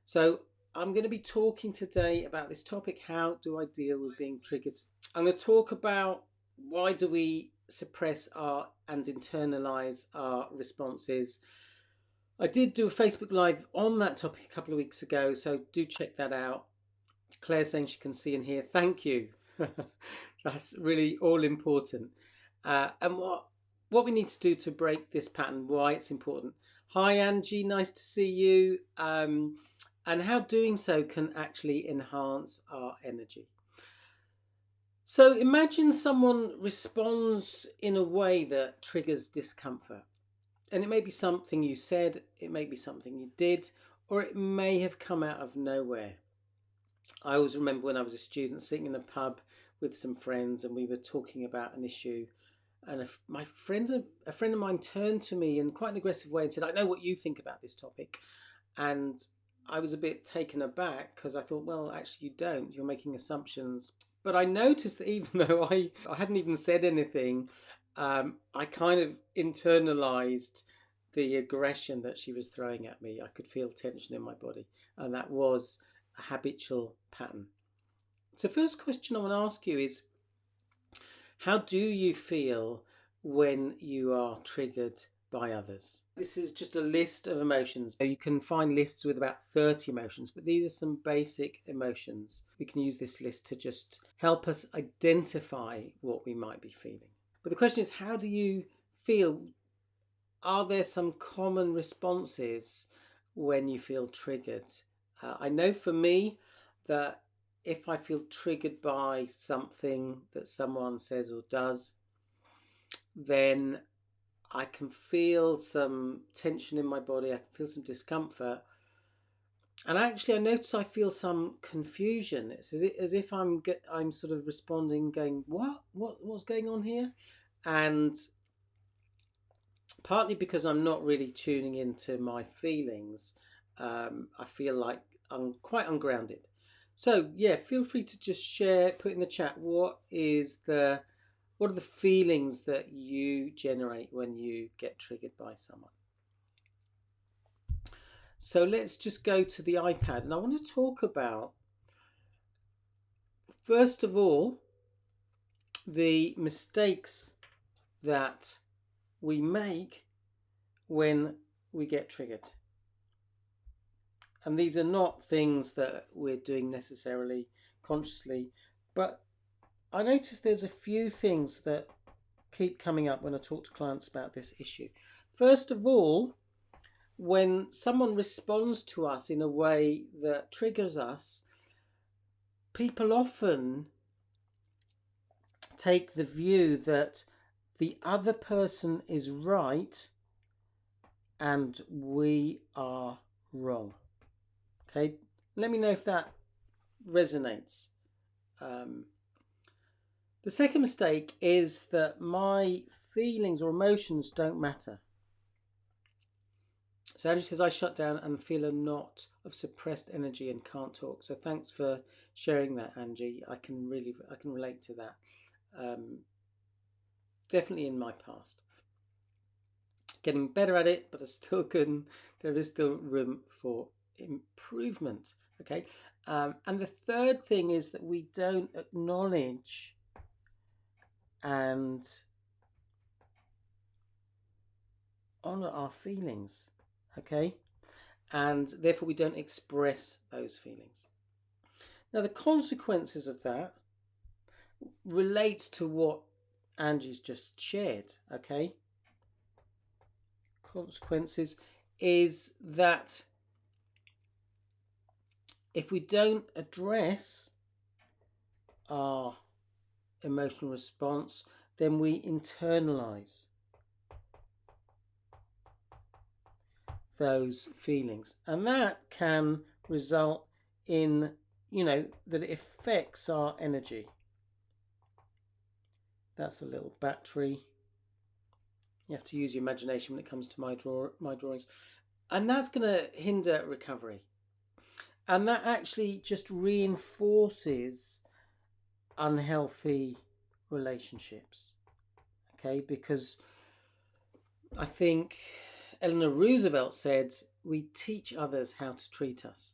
So, I'm going to be talking today about this topic: how do I deal with being triggered? I'm going to talk about why do we suppress our and internalize our responses. I did do a Facebook Live on that topic a couple of weeks ago, so do check that out. Claire saying she can see and hear. Thank you. That's really all important. And what we need to do to break this pattern, why it's important. Hi Angie, nice to see you. And how doing so can actually enhance our energy. So imagine someone responds in a way that triggers discomfort. And it may be something you said, it may be something you did, or it may have come out of nowhere. I always remember when I was a student sitting in a pub with some friends and we were talking about an issue, and a friend of mine turned to me in quite an aggressive way and said, "I know what you think about this topic." And I was a bit taken aback because I thought, well, actually, you don't. You're making assumptions. But I noticed that even though I hadn't even said anything, I kind of internalized the aggression that she was throwing at me. I could feel tension in my body, and that was a habitual pattern. So, first question I want to ask you is, how do you feel when you are triggered by others? This is just a list of emotions. You can find lists with about 30 emotions, but these are some basic emotions. We can use this list to just help us identify what we might be feeling. But the question is, how do you feel? Are there some common responses when you feel triggered? I know for me that if I feel triggered by something that someone says or does, then I can feel some tension in my body, I can feel some discomfort. And actually, I notice I feel some confusion. It's as if I'm sort of responding, going, what's going on here? And partly because I'm not really tuning into my feelings, I feel like I'm quite ungrounded. So yeah, feel free to just share, put in the chat what are the feelings that you generate when you get triggered by someone. So let's just go to the iPad, and I want to talk about, first of all, the mistakes that we make when we get triggered. And these are not things that we're doing necessarily consciously, but I notice there's a few things that keep coming up when I talk to clients about this issue. First of all, when someone responds to us in a way that triggers us, people often take the view that the other person is right and we are wrong. Okay, let me know if that resonates. The second mistake is that my feelings or emotions don't matter. So Angie says, I shut down and feel a knot of suppressed energy and can't talk. So thanks for sharing that, Angie. I can relate to that. Definitely in my past. Getting better at it, but there is still room for improvement. Okay. And the third thing is that we don't acknowledge and honor our feelings. Okay. And therefore we don't express those feelings. Now, the consequences of that relates to what Angie's just shared. Okay. Consequences is that if we don't address our emotional response, then we internalize those feelings, and that can result in, that it affects our energy. That's a little battery. You have to use your imagination when it comes to my drawings, and that's going to hinder recovery, and that actually just reinforces unhealthy relationships. Okay, because I think Eleanor Roosevelt said we teach others how to treat us.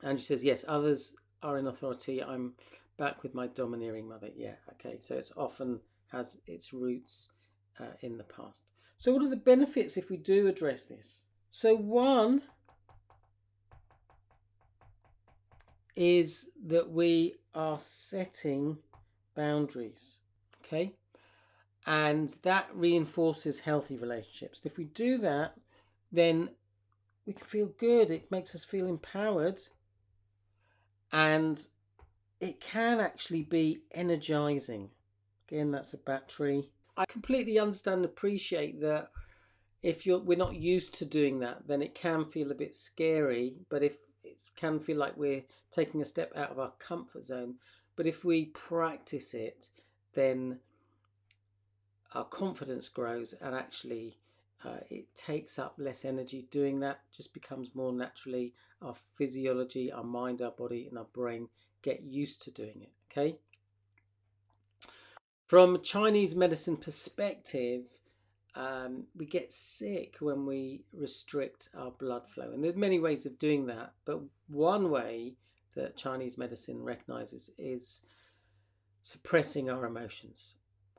Angie says, yes, others are in authority. I'm back with my domineering mother. Yeah, okay. So it's often has its roots in the past. So what are the benefits if we do address this? So one is that we are setting boundaries, okay? And that reinforces healthy relationships. If we do that, then we can feel good. It makes us feel empowered, and it can actually be energizing. Again, that's a battery. I completely understand and appreciate that if we're not used to doing that, then it can feel a bit scary. But if it can feel like we're taking a step out of our comfort zone. But if we practice it, then our confidence grows, and actually it takes up less energy doing that. Just becomes more naturally. Our physiology, our mind, our body, and our brain get used to doing it. Okay. From a Chinese medicine perspective, we get sick when we restrict our blood flow. And there's many ways of doing that, but one way that Chinese medicine recognizes is suppressing our emotions.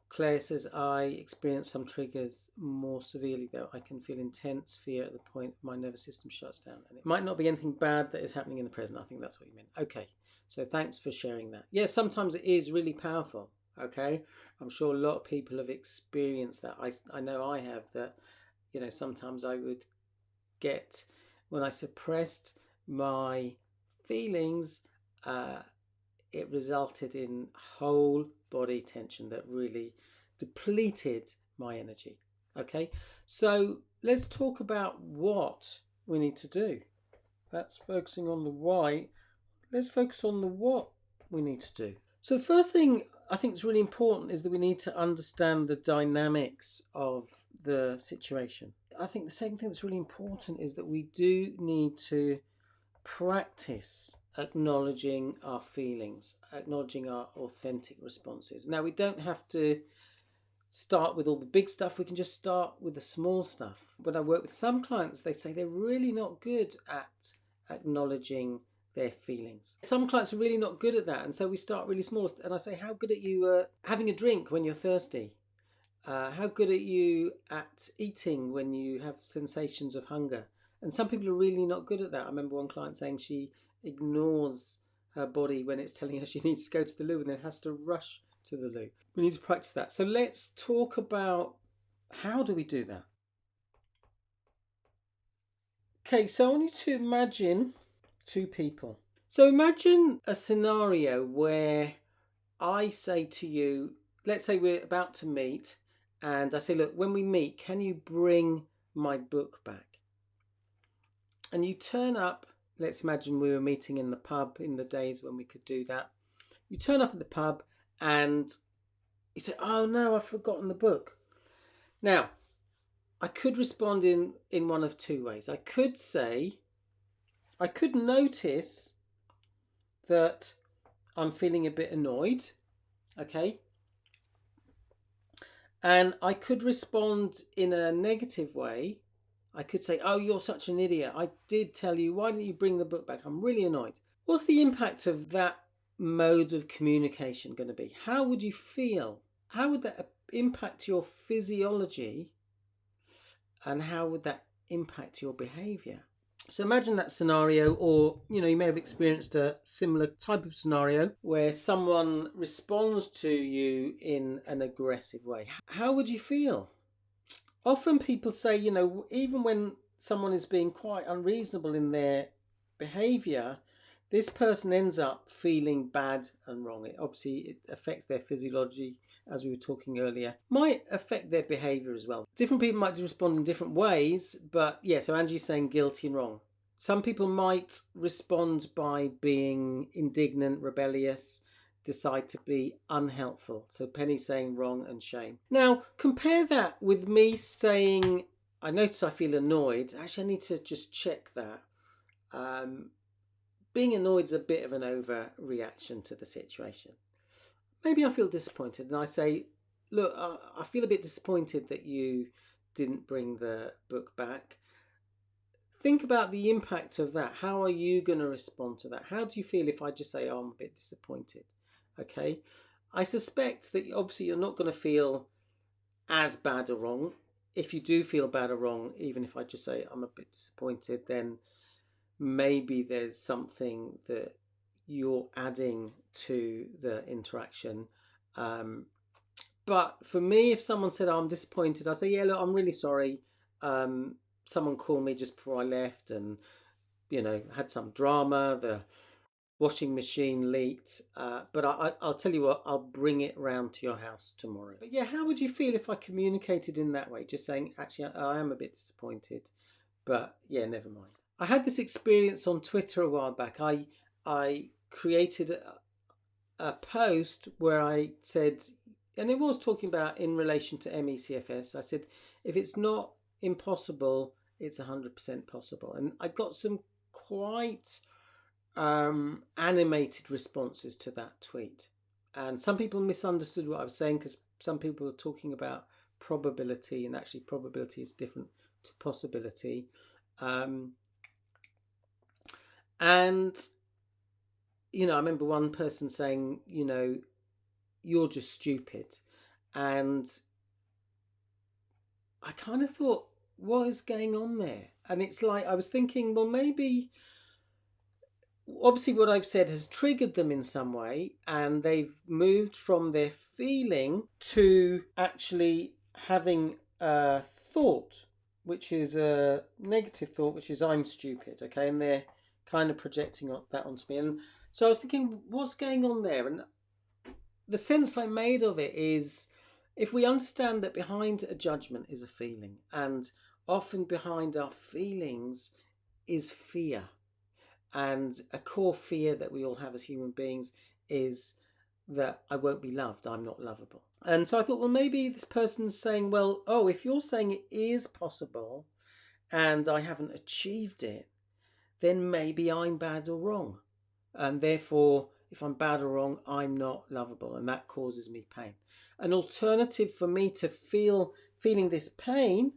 Claire says, I experience some triggers more severely, though. I can feel intense fear at the point my nervous system shuts down. And it might not be anything bad that is happening in the present. I think that's what you meant. Okay, so thanks for sharing that. Yeah, sometimes it is really powerful. Okay, I'm sure a lot of people have experienced that. I know I have that. Sometimes I would get, when I suppressed my feelings, it resulted in whole body tension that really depleted my energy. Okay, so let's talk about what we need to do. That's focusing on the why. Let's focus on the what we need to do. So the first thing I think is really important is that we need to understand the dynamics of the situation. I think the second thing that's really important is that we do need to practice acknowledging our feelings, acknowledging our authentic responses. Now, we don't have to start with all the big stuff, we can just start with the small stuff. When I work with some clients, they say they're really not good at acknowledging their feelings. Some clients are really not good at that, and so we start really small. And I say, how good are you having a drink when you're thirsty? How good are you at eating when you have sensations of hunger? And some people are really not good at that. I remember one client saying she ignores her body when it's telling her she needs to go to the loo and then has to rush to the loo. We need to practice that. So let's talk about how do we do that? Okay, so I want you to imagine two people. So imagine a scenario where I say to you, let's say we're about to meet, and I say, look, when we meet, can you bring my book back? And you turn up. Let's imagine we were meeting in the pub in the days when we could do that. You turn up at the pub and you say, oh no, I've forgotten the book. Now, I could respond in one of two ways. I could notice that I'm feeling a bit annoyed, okay? And I could respond in a negative way. I could say, oh, you're such an idiot. I did tell you, why didn't you bring the book back? I'm really annoyed. What's the impact of that mode of communication going to be? How would you feel? How would that impact your physiology? And how would that impact your behavior? So imagine that scenario, or you may have experienced a similar type of scenario where someone responds to you in an aggressive way. How would you feel? Often people say, even when someone is being quite unreasonable in their behavior, this person ends up feeling bad and wrong. It affects their physiology, as we were talking earlier. Might affect their behavior as well. Different people might respond in different ways, but yeah, so Angie's saying guilty and wrong. Some people might respond by being indignant, rebellious, decide to be unhelpful. So Penny's saying wrong and shame. Now, compare that with me saying, I notice I feel annoyed. Actually, I need to just check that. Being annoyed is a bit of an overreaction to the situation. Maybe I feel disappointed and I say, look, I feel a bit disappointed that you didn't bring the book back. think about the impact of that. How are you going to respond to that? How do you feel if I just say, oh, I'm a bit disappointed? Okay. I suspect that obviously you're not going to feel as bad or wrong. If you do feel bad or wrong, even if I just say I'm a bit disappointed, then maybe there's something that you're adding to the interaction. But for me, if someone said, oh, I'm disappointed, I say, yeah, look, I'm really sorry. Someone called me just before I left and, had some drama. The washing machine leaked. But I'll tell you what, I'll bring it round to your house tomorrow. But yeah, how would you feel if I communicated in that way? Just saying, actually, I am a bit disappointed. But yeah, never mind. I had this experience on Twitter a while back. I created a post where I said, and it was talking about in relation to MECFS. I said, if it's not impossible, it's 100% possible. And I got some quite animated responses to that tweet. And some people misunderstood what I was saying because some people were talking about probability, and actually probability is different to possibility. And I remember one person saying, you're just stupid. And I kind of thought, what is going on there? And it's like, I was thinking, well, maybe, obviously what I've said has triggered them in some way, and they've moved from their feeling to actually having a thought, which is a negative thought, which is I'm stupid, okay? And they're kind of projecting that onto me. And so I was thinking, what's going on there? And the sense I made of it is, if we understand that behind a judgment is a feeling, and often behind our feelings is fear, and a core fear that we all have as human beings is that I won't be loved, I'm not lovable. And so I thought, well, maybe this person's saying, well, oh, if you're saying it is possible and I haven't achieved it, then maybe I'm bad or wrong. And therefore, if I'm bad or wrong, I'm not lovable, and that causes me pain. An alternative for me to feeling this pain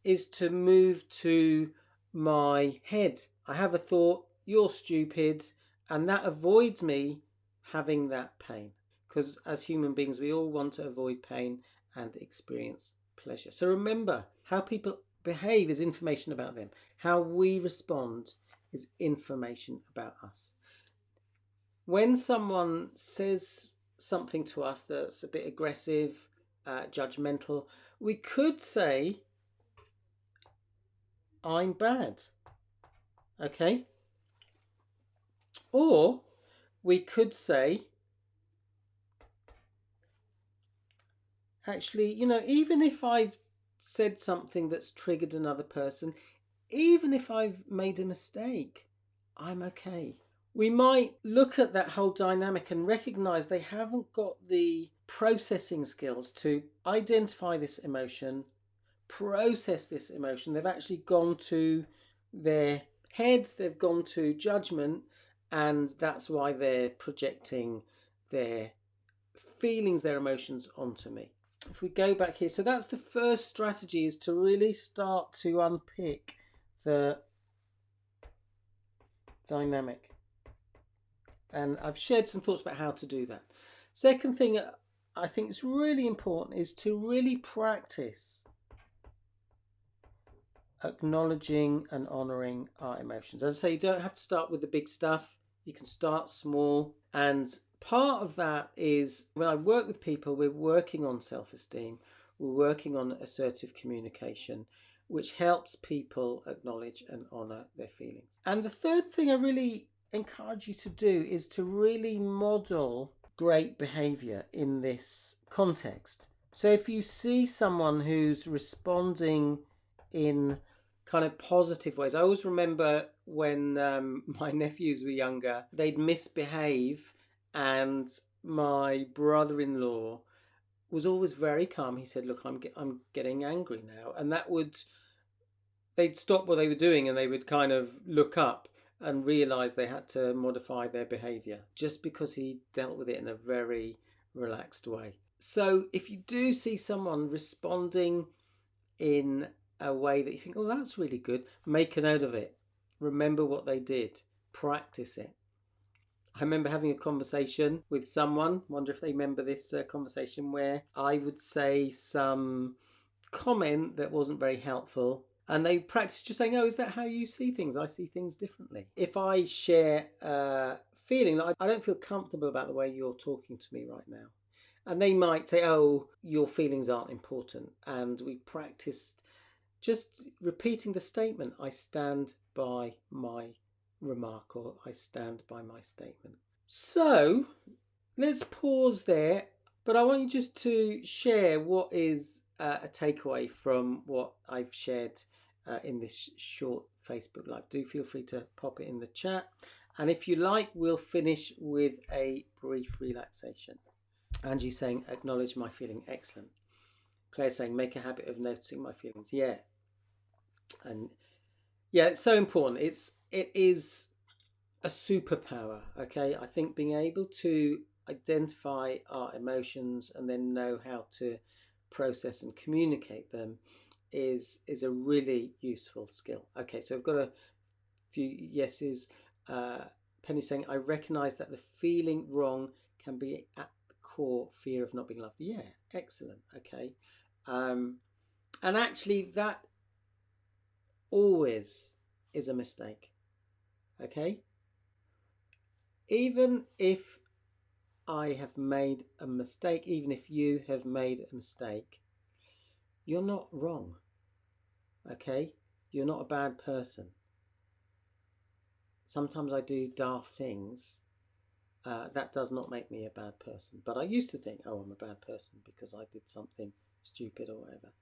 is to move to my head. I have a thought, you're stupid, and that avoids me having that pain. Because as human beings, we all want to avoid pain and experience pleasure. So remember, how people behave is information about them. How we respond is information about us. When someone says something to us that's a bit aggressive, judgmental, we could say, I'm bad. Okay? Or we could say, actually, even if I've said something that's triggered another person, even if I've made a mistake, I'm okay. We might look at that whole dynamic and recognize they haven't got the processing skills to identify this emotion, process this emotion. They've actually gone to their heads, they've gone to judgment, and that's why they're projecting their feelings, their emotions onto me. If we go back here, so that's the first strategy, is to really start to unpick the dynamic. And I've shared some thoughts about how to do that. Second thing I think is really important is to really practice acknowledging and honouring our emotions. As I say, you don't have to start with the big stuff. You can start small. And part of that is, when I work with people, we're working on self-esteem. We're working on assertive communication, which helps people acknowledge and honour their feelings. And the third thing I really encourage you to do is to really model great behaviour in this context. So if you see someone who's responding in kind of positive ways. I always remember when my nephews were younger, they'd misbehave, and my brother-in-law was always very calm. He said, look, I'm getting angry now. And they'd stop what they were doing and they would kind of look up and realise they had to modify their behaviour, just because he dealt with it in a very relaxed way. So if you do see someone responding in a way that you think, oh, that's really good, make a note of it. Remember what they did. Practice it. I remember having a conversation with someone, wonder if they remember this conversation, where I would say some comment that wasn't very helpful, and they practiced just saying, oh, is that how you see things? I see things differently. If I share a feeling that I don't feel comfortable about the way you're talking to me right now, and they might say, oh, your feelings aren't important, and we practiced just repeating the statement, I stand by my remark, or I stand by my statement. So let's pause there, but I want you just to share what is a takeaway from what I've shared in this short Facebook Live. Do feel free to pop it in the chat. And if you like, we'll finish with a brief relaxation. Angie saying, acknowledge my feeling. Excellent. Claire saying, make a habit of noticing my feelings. Yeah. And yeah, it's so important. It is a superpower. Okay. I think being able to identify our emotions and then know how to process and communicate them is a really useful skill. Okay, so I've got a few yeses. Penny saying, I recognize that the feeling wrong can be at the core fear of not being loved. Yeah, excellent. Okay. And actually that always is a mistake. Okay. Even if I have made a mistake, even if you have made a mistake, you're not wrong. Okay? You're not a bad person. Sometimes I do daft things. That does not make me a bad person. But I used to think, oh, I'm a bad person because I did something stupid or whatever.